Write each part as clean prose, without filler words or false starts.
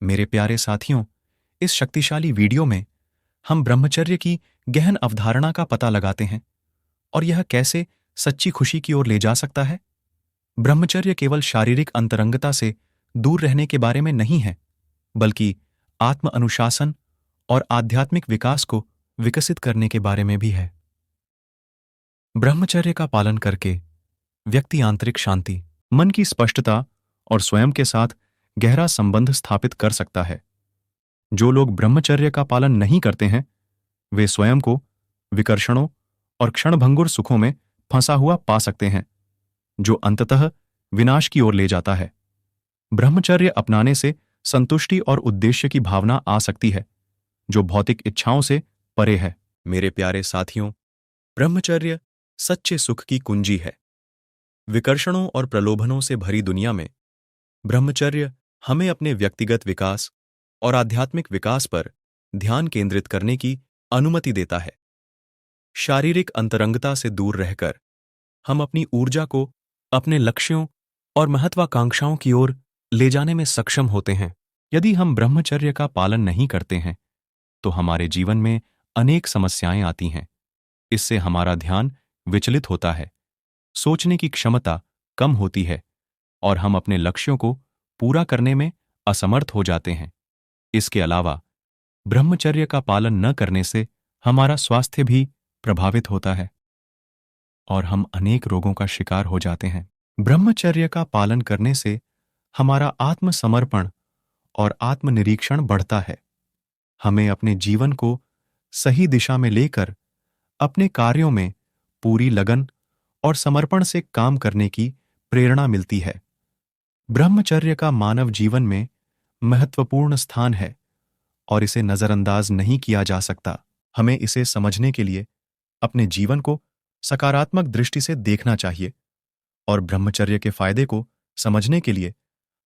मेरे प्यारे साथियों, इस शक्तिशाली वीडियो में हम ब्रह्मचर्य की गहन अवधारणा का पता लगाते हैं और यह कैसे सच्ची खुशी की ओर ले जा सकता है। ब्रह्मचर्य केवल शारीरिक अंतरंगता से दूर रहने के बारे में नहीं है, बल्कि आत्म अनुशासन और आध्यात्मिक विकास को विकसित करने के बारे में भी है। ब्रह्मचर्य का पालन करके व्यक्ति आंतरिक शांति, मन की स्पष्टता और स्वयं के साथ गहरा संबंध स्थापित कर सकता है। जो लोग ब्रह्मचर्य का पालन नहीं करते हैं, वे स्वयं को विकर्षणों और क्षणभंगुर सुखों में फंसा हुआ पा सकते हैं, जो अंततः विनाश की ओर ले जाता है। ब्रह्मचर्य अपनाने से संतुष्टि और उद्देश्य की भावना आ सकती है, जो भौतिक इच्छाओं से परे है। मेरे प्यारे साथियों, ब्रह्मचर्य सच्चे सुख की कुंजी है। विकर्षणों और प्रलोभनों से भरी दुनिया में ब्रह्मचर्य हमें अपने व्यक्तिगत विकास और आध्यात्मिक विकास पर ध्यान केंद्रित करने की अनुमति देता है। शारीरिक अंतरंगता से दूर रहकर हम अपनी ऊर्जा को अपने लक्ष्यों और महत्वाकांक्षाओं की ओर ले जाने में सक्षम होते हैं। यदि हम ब्रह्मचर्य का पालन नहीं करते हैं, तो हमारे जीवन में अनेक समस्याएं आती हैं। इससे हमारा ध्यान विचलित होता है, सोचने की क्षमता कम होती है और हम अपने लक्ष्यों को पूरा करने में असमर्थ हो जाते हैं। इसके अलावा ब्रह्मचर्य का पालन न करने से हमारा स्वास्थ्य भी प्रभावित होता है और हम अनेक रोगों का शिकार हो जाते हैं। ब्रह्मचर्य का पालन करने से हमारा आत्मसमर्पण और आत्मनिरीक्षण बढ़ता है। हमें अपने जीवन को सही दिशा में लेकर अपने कार्यों में पूरी लगन और समर्पण से काम करने की प्रेरणा मिलती है। ब्रह्मचर्य का मानव जीवन में महत्वपूर्ण स्थान है और इसे नजरअंदाज नहीं किया जा सकता। हमें इसे समझने के लिए अपने जीवन को सकारात्मक दृष्टि से देखना चाहिए और ब्रह्मचर्य के फायदे को समझने के लिए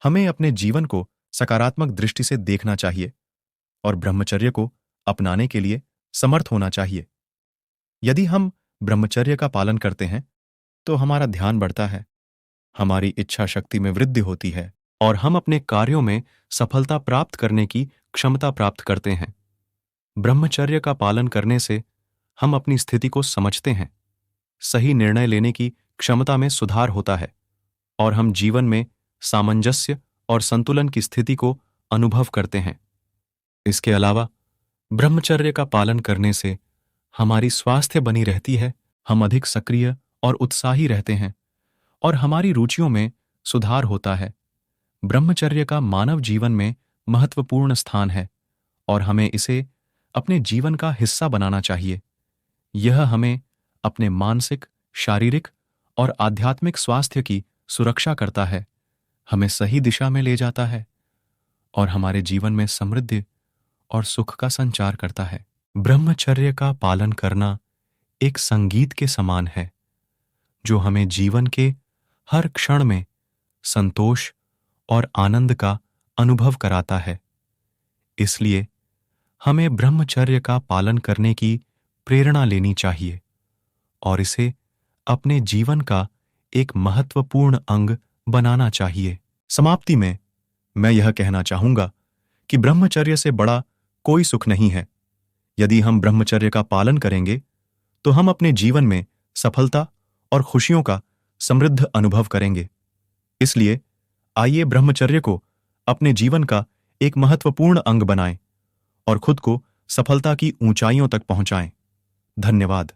हमें अपने जीवन को सकारात्मक दृष्टि से देखना चाहिए और ब्रह्मचर्य को अपनाने के लिए समर्थ होना चाहिए। यदि हम ब्रह्मचर्य का पालन करते हैं, तो हमारा ध्यान बढ़ता है, हमारी इच्छा शक्ति में वृद्धि होती है और हम अपने कार्यों में सफलता प्राप्त करने की क्षमता प्राप्त करते हैं। ब्रह्मचर्य का पालन करने से हम अपनी स्थिति को समझते हैं, सही निर्णय लेने की क्षमता में सुधार होता है और हम जीवन में सामंजस्य और संतुलन की स्थिति को अनुभव करते हैं। इसके अलावा ब्रह्मचर्य का पालन करने से हमारी स्वास्थ्य बनी रहती है, हम अधिक सक्रिय और उत्साही रहते हैं और हमारी रुचियों में सुधार होता है। ब्रह्मचर्य का मानव जीवन में महत्वपूर्ण स्थान है और हमें इसे अपने जीवन का हिस्सा बनाना चाहिए। यह हमें अपने मानसिक, शारीरिक और आध्यात्मिक स्वास्थ्य की सुरक्षा करता है, हमें सही दिशा में ले जाता है और हमारे जीवन में समृद्धि और सुख का संचार करता है। ब्रह्मचर्य का पालन करना एक संगीत के समान है, जो हमें जीवन के हर क्षण में संतोष और आनंद का अनुभव कराता है। इसलिए हमें ब्रह्मचर्य का पालन करने की प्रेरणा लेनी चाहिए और इसे अपने जीवन का एक महत्वपूर्ण अंग बनाना चाहिए। समाप्ति में मैं यह कहना चाहूंगा कि ब्रह्मचर्य से बड़ा कोई सुख नहीं है। यदि हम ब्रह्मचर्य का पालन करेंगे, तो हम अपने जीवन में सफलता और खुशियों का समृद्ध अनुभव करेंगे। इसलिए आइए ब्रह्मचर्य को अपने जीवन का एक महत्वपूर्ण अंग बनाएं और खुद को सफलता की ऊंचाइयों तक पहुंचाएं। धन्यवाद।